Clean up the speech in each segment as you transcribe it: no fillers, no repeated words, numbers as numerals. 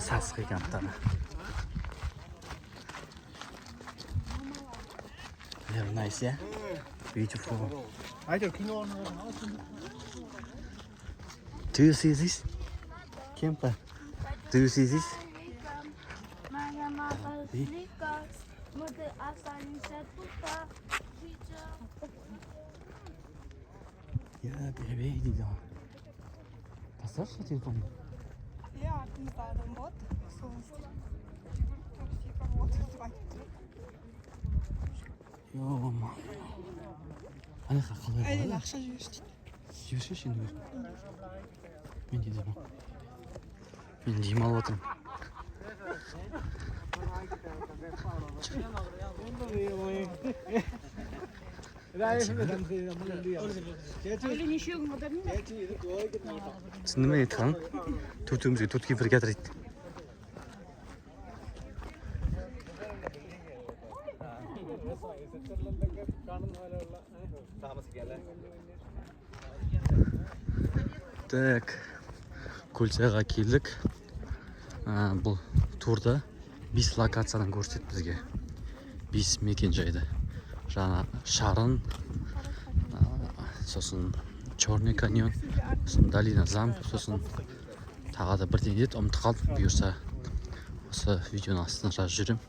Сасық екен аттары. Very nice, yeah? Beautiful. Do you see this? Kempa. Do you see this? Yeah, baby, die da. Was ist das hier von? Ja, die da een bot. Yo, mama. Ana qalay. Aynen akşa jüst. Jüst şimdi. Men deydi bu. Men deyim alып отырмын. Түсінді ме айтқаным? Төртеумізге төрт кемпір келатыр дейді. Так, Көлсайға келдік. Бұл турда 5 локациядан көрсетеді бізге. 5 мекен жайды. Жаңа Шарын, сосын Черный каньон, сосын Долина замк, сосын тағы да бірден еді, ұмытып қалдым. Бұйырса осы видеоның астына жазып жүрем.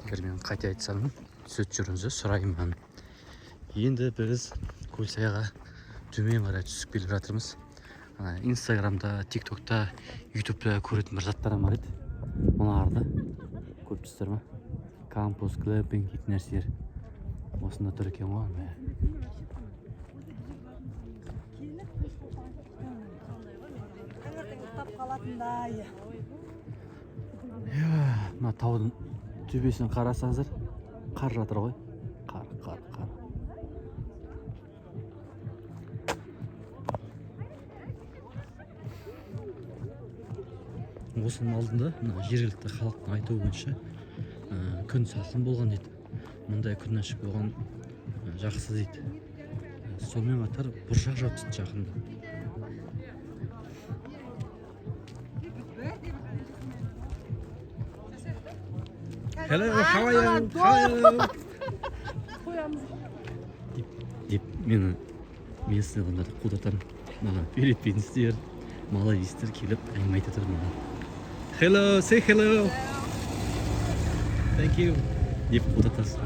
Егер мен қате айтсам, түсет жүріңіздер, сұраймын. Енді біз Көлсайға төмен қарай түсіп келіп жатырмыз. Инстаграмда, тиктокта, ютубта көретін бір заттарым бар еді. Мұнарды көріп тұрсыздар ма? Кампус, глэмпинг дейтін нәрселер. Осында тұр екен ғой. Мына таудың төбесін қарасаңыздар, қар жатыр ғой. Қар. Осының алдында жергілікті халықтың айтуы бойынша күн салқын болған дейді. Мұндай күн ашық болған жақсы дейді. Сонымен қатар бұршақ жауды жақында. Hello, how are you? Hello. Деп мені местный адамдарды қудатамын. Маған филиппинстер, малайзиялар келіп әңгіме айтып тұр маған. Hello, say hello. Thank you. Деп қудатасың.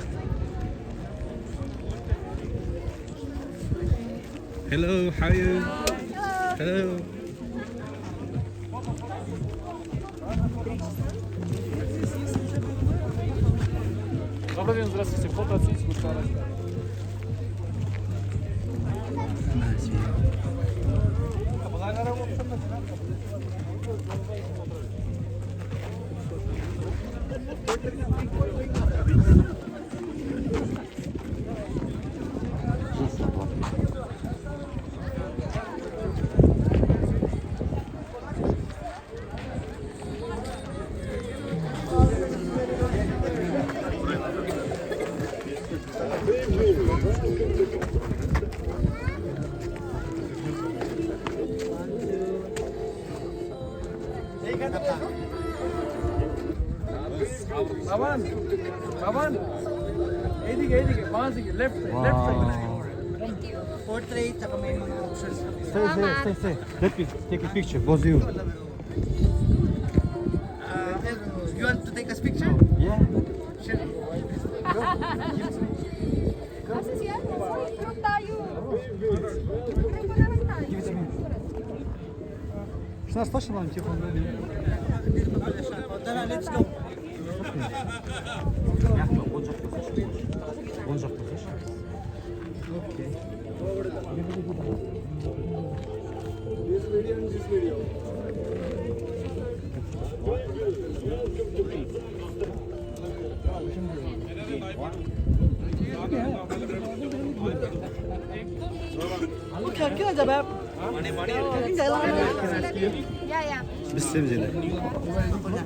Hello, how are you? Hello. Добрый день, здравствуйте. Фото отсюда, пожалуйста. Baban. Edige. Bansige. Left side. Thank you. Portrait, saka may mga options. Stay. Let me take a picture, both of you. You want to take us picture? Yeah. Sure. Şuna taşın lan telefonu. Let's go. Okay. This video. Kira jawab. Biz seveceğiz.